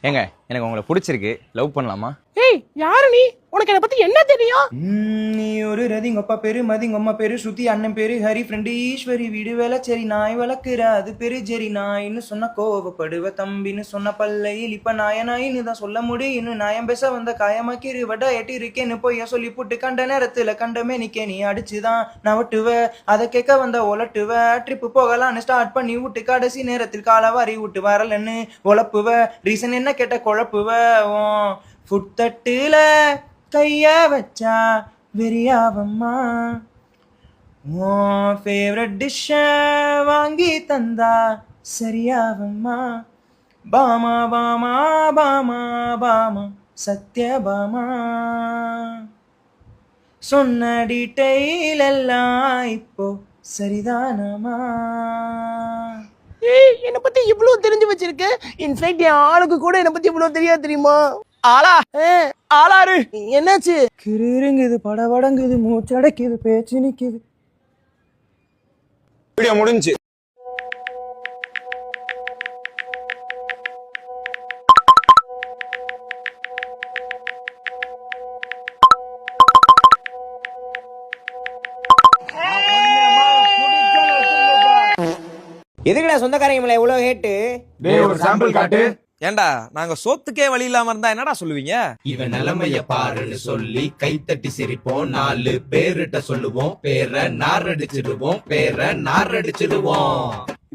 ஏங்க எனக்கு உங்களை பிடிச்சிருக்கு, லவ் பண்ணலாமா? ஏய் யாரு நீ? உனக்கு என்ன பத்தி என்ன தெரியும்? நீ ஒரு ரதி உங்க அப்பா பேரு மதி உங்க அம்மா பேரு ஸ்ருதி அண்ணன் பேரு ஹரி ஃப்ரெண்டு ஈஸ்வரி வீடு வேலை சரி நாய் வளர்க்குற அது பேரு ஜெரி நாயின்னு சொன்ன கோவப்படுவ தம்பின்னு சொன்ன பல்லையில் இப்ப நாயின்னு தான் சொல்ல முடியும் நாயம் பேச வந்த காயமாக்கிரு வடா எட்டி இருக்கேன்னு பொய்ய சொல்லி போட்டு கண்ட நேரத்துல கண்டமே நிக்க நீ அடிச்சுதான் நான் ஒட்டுவ அதை கேட்க வந்த ஒலட்டுவ ட்ரிப்பு போகலான்னு ஸ்டார்ட் பண்ணி விட்டு கடைசி நேரத்தில் காலவாரி விட்டு வரலன்னு ஒழப்புவ ரீசன் என்ன கேட்ட குழப்புவ ஃபுட் தட்டுல கைய வச்சா வெறியாவம்மா உன் ஃபேவரட் டிஷ்ஷ வாங்கி தந்தா சரியாவம்மா பாமா பாமா பாமா பாமா சத்யபாமா சொன்ன டீட்டெயில் எல்லாம் இப்போ சரிதானமா. ஏய் என்ன பத்தி இவ்வளவு தெரிஞ்சு வச்சிருக்க? இன்ஃபேக்ட் என் ஆளுக்கு கூட என்ன பத்தி இவ்வளவு தெரியாது தெரியுமா? ஆளா ஆளாரு என்னாச்சு? கிருங்குது படபடங்குது மூச்சடைக்குது பேச்சு நிக்குது. வீடியோ முடிஞ்சு. எதுக்குடா சொந்தக்காரங்க இவ்வளவு ஹேட்டு? ஒரு சாம்பிள் காட்டு. ஏண்டா நாங்க சோத்துக்கே வழி இல்லாம இருந்தா என்னடா சொல்லுவீங்க? இவன் நிலைமைய பாருன்னு சொல்லி கைத்தட்டி சிரிப்போம், 4 பேருட்ட சொல்லுவோம், பேரை நாரடிச்சிடுவோம், பேரை நாரடிச்சிடுவோம்.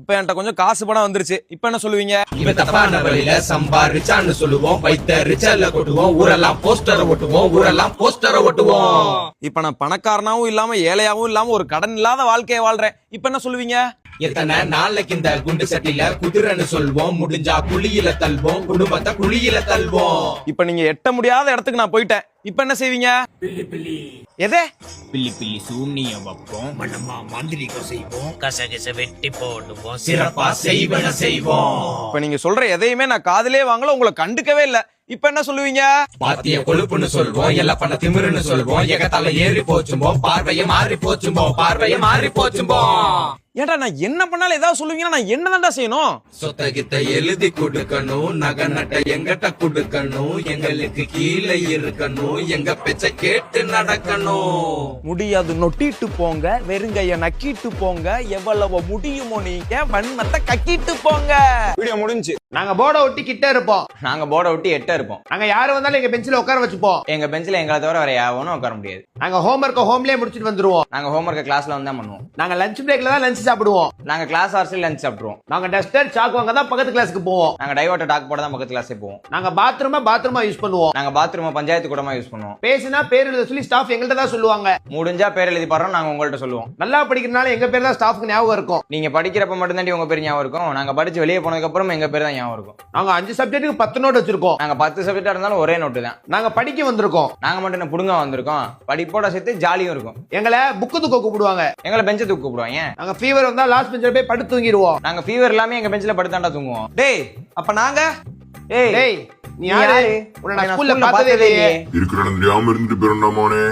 இப்ப என்கிட்ட கொஞ்சம் காசு பணம் வந்துருச்சு, இப்ப என்ன சொல்லுவீங்க? இவன் தப்பான வழியில சம்பாரிச்சான்னு சொல்லுவோம், வைத்த ரிச்சல்ல கொட்டுவோம், ஊரெல்லாம் போஸ்டரை ஒட்டுவோம், ஊரெல்லாம் போஸ்டரை ஒட்டுவோம். இப்ப நான் பணக்காரனாவும் இல்லாம ஏழையாவும் இல்லாம ஒரு கடன் இல்லாத வாழ்க்கையை வாழ்றேன், இப்ப என்ன சொல்லுவீங்க? எத்தனை நாளைக்கு இந்த குண்டு சட்டில குதிரைன்னு சொல்வோம், முடிஞ்சா குழியில தள்ளுவோம், குடும்பத்தை குழியில தள்ளுவோம். இப்ப நீங்க எட்ட முடியாத இடத்துக்கு நான் போயிட்டேன், இப்ப என்ன செய்வீங்க? எதே பில்லி பில்லி சூனியம் வைப்போம், மனமா மாந்திரிகம் செய்வோம், கசகச வெட்டி போடுவோம், சிறப்பா செய்வன செய்வோம். இப்ப நீங்க சொல்ற எதையுமே நான் காதுலயே வாங்கல, உங்களை கண்டுக்கவே இல்ல, இப்ப என்ன சொல்லுவீங்க? பாத்திய கொழுப்புன்னு சொல்வோம், எல்லாம் பண்ண திமிருன்னு சொல்வோம், எகத்தால ஏறி போச்சும்போம், பார்வைய மாறி போச்சும்போம், பார்வைய மாறி போச்சும்போம். ஏன்டா நான் என்ன பண்ணாலும் ஏதாவது சொல்லுவீங்கன்னா நான் என்னதான்டா செய்யணும்? சொத்த கிட்ட எழுதி கொடுக்கணும், நகை நட்ட எங்கிட்ட கொடுக்கணும், எங்களுக்கு கீழே இருக்கணும், எங்க பேச்ச கேட்டு நடக்கணும். முடியாது நொட்டிட்டு போங்க, வெறுங்கைய நக்கிட்டு போங்க, எவ்வளவு முடியுமோ நீங்க வன்மத்தை கக்கிட்டு போங்க. வீடியோ முடிஞ்சு. நாங்க போர்டை ஒட்டி கிட்ட இருப்போம். நாங்க போர்டை ஒட்டி 8 இருப்போம். நாங்க யாரு வந்தாலும் எங்க பெஞ்சில உட்கார வச்சுப்போம். எங்க பெஞ்சில எங்களை தவிர வேற யாவனும் உட்கார முடியாது. நாங்க ஹோம்வொர்க்க ஹோம்லயே முடிச்சிட்டு வந்துருவோம். நாங்க ஹோம்வொர்க்கை கிளாஸ்ல வந்து தான் பண்ணுவோம். நாங்க லஞ்ச் பிரேக்ல தான் லஞ்ச் சாப்பிடுவோம். நாங்க கிளாஸ் ஹவர்ஸ்ல லஞ்ச் சாப்பிடுவோம். நாங்க டஸ்டர் சாக் வாங்க தான் பக்கத்து கிளாஸ்க்கு போவோம். நாங்க டைவர்ட் டாக் போட தான் பக்கத்து கிளாஸே போவோம். நாங்க பாத்ரூமா யூஸ் பண்ணுவோம். நாங்க பாத்ரூமை பஞ்சாயத்து கூடமா யூஸ் பண்ணுவோம். பேசினா பேர் எழுத சொல்லி ஸ்டாஃப் எங்கள்கிட்ட தான் சொல்லுவாங்க. முடிஞ்சா பேர் எழுதி பாடுறோம், நாங்க உங்கள்ட்ட சொல்லுவோம். நல்லா படிக்கிறனால எங்க பேர் தான் ஸ்டாஃப்க்கு ஞாபகம் இருக்கும். நீங்க படிக்கிறப்ப மட்டும் தான் உங்க பேர் ஞாபகம் இருக்கும். நாங்க படிச்சு வெளியே போனதுக்கு அப்புறம் எங்க பேர் தான் ஞாபகம் இருக்கும். நாங்க 5 சப்ஜெக்ட்டுக்கு 10 நோட் வச்சிருக்கோம். நாங்க 10 சப்ஜெக்டா இருந்தாலும் ஒரே நோட்டு தான். நாங்க படிக்க வந்திருக்கோம். நாங்க மட்டும் என்ன புடுங்க வந்திருக்கோம், படிப்போட சேர்த்து ஜாலியும் இருக்கும். எங்களை புக்கு தூக்க கூப்பிடுவாங்க. எங்களை பெஞ்ச தூக்க கூப்பிடுவாங்க. நாங்க ஃபீவர் வந்தா லாஸ்ட் பெஞ்சில போய் படுத்து தூங்கிடுவோம். நாங்க ஃபீவர் இல்லாம எங்க பெஞ்சில படுத்தாண்டா தூங்குவோம். டேய் அப்ப நாங்க டேய் நீ யாரு? உன்னை நான் ஸ்கூல்ல பார்த்ததே இல்லையே. இருக்கிற தெரியாம இருந்துட்டு போறோம்டா மோனே.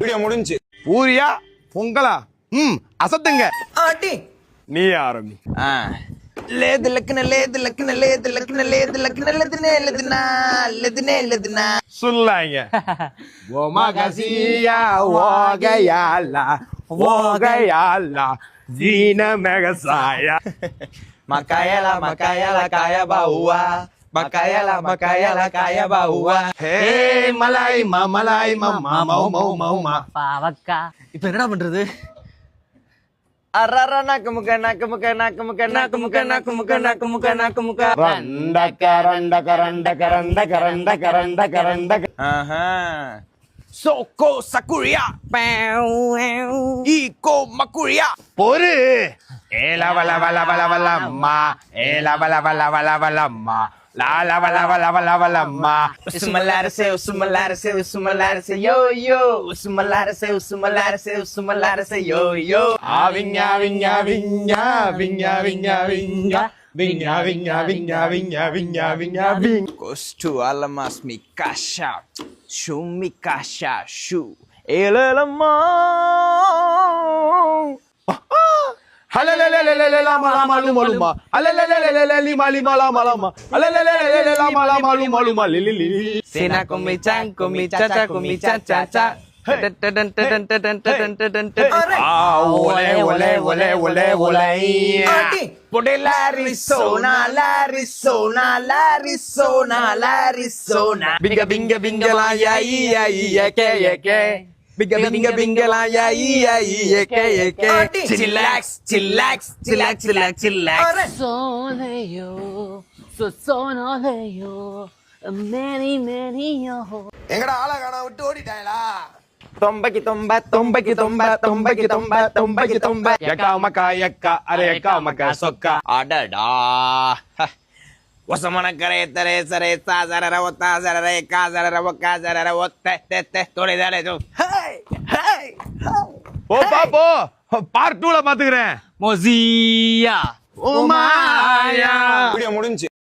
வீடியோ முடிஞ்சு. பூரியா பொங்கலா அசத்துங்க. ஆட்டி நீ ஆரம்பி. லேது லக்குன லேது லக்குன லேது லக்குன லேது லக்குன லதுனே லதுனா லதுனே லதுனா சொல்லாங்க. ஓமா கசியா ஓகையாலா ஓகையாலா ஜீன மெகசாயா Makayala makayala kaya baua, makayala makayala kaya baua. ஹே மலாய் மலாய் மம்மா மௌ மௌ மௌமா. பாவக்கா. இப்ப என்னடா பண்றது? Arara nakumuka nakumuka nakumuka nakumuka nakumuka nakumuka nakumuka. ரண்ட கரண்ட கரண்ட கரண்ட கரண்ட கரண்ட கரண்ட. சோகோ சக்குரியா ஈகோ மக்குரியா பொறு. ஏல வல வல வல வலம்மா ஏல வல வல வல வலம்மா லால வல வல வல வலம்மா. Usumalarse usumalarse usumalarse yo yo usumalarse usumalarse usumalarse yo yo. விஞ்ஞா விஞ்ஞா விஞ்ஞா விஞ்ஞா விஞ்ஞா விஞ்ஞா விஞ்ஞா விஞ்ஞா விஞ்ஞா விஞ்ஞா விஞ்ஞா விஞ்ஞா விஞ்ஞா. Costu alamas mi kasha shu mi kasha shu elalama. லமா லமா லுமா லுமா லிமா லிமா லமா லமா லமா லமா லுமா லுமா லிலி Sina kumi cha cha kumi cha cha cha. ஒலே ஒலே ஒலே ஒலே ஒலே L'Arizona, l'Arizona, l'Arizona, l'Arizona. Binga binga binga la ya ya ya ke. Binga binga binga la ya ya ke. Chillax, chillax, chillax, chillax, chillax. Soleyo, soleyo, many yo. எங்கடா ஆளை காணா விட்டு ஓடிட்டாங்களா? Tombaki tomba tombaki tomba tombaki tomba tombaki tomba. யக்கா மக்கா யக்கா array யக்கா மக்கா சொக்கா அடடா ஒசமன கரை தரே சரே சா சரர ஒத்தா சரரே கா சரர ஒக்கா சரர ஒத்த தெத்த தொலைதாலே தோ போ போ பார்ட் 2ல பாத்துக்கிறேன் மொசியா ஓ மாயா வீடியோ முடிஞ்சு.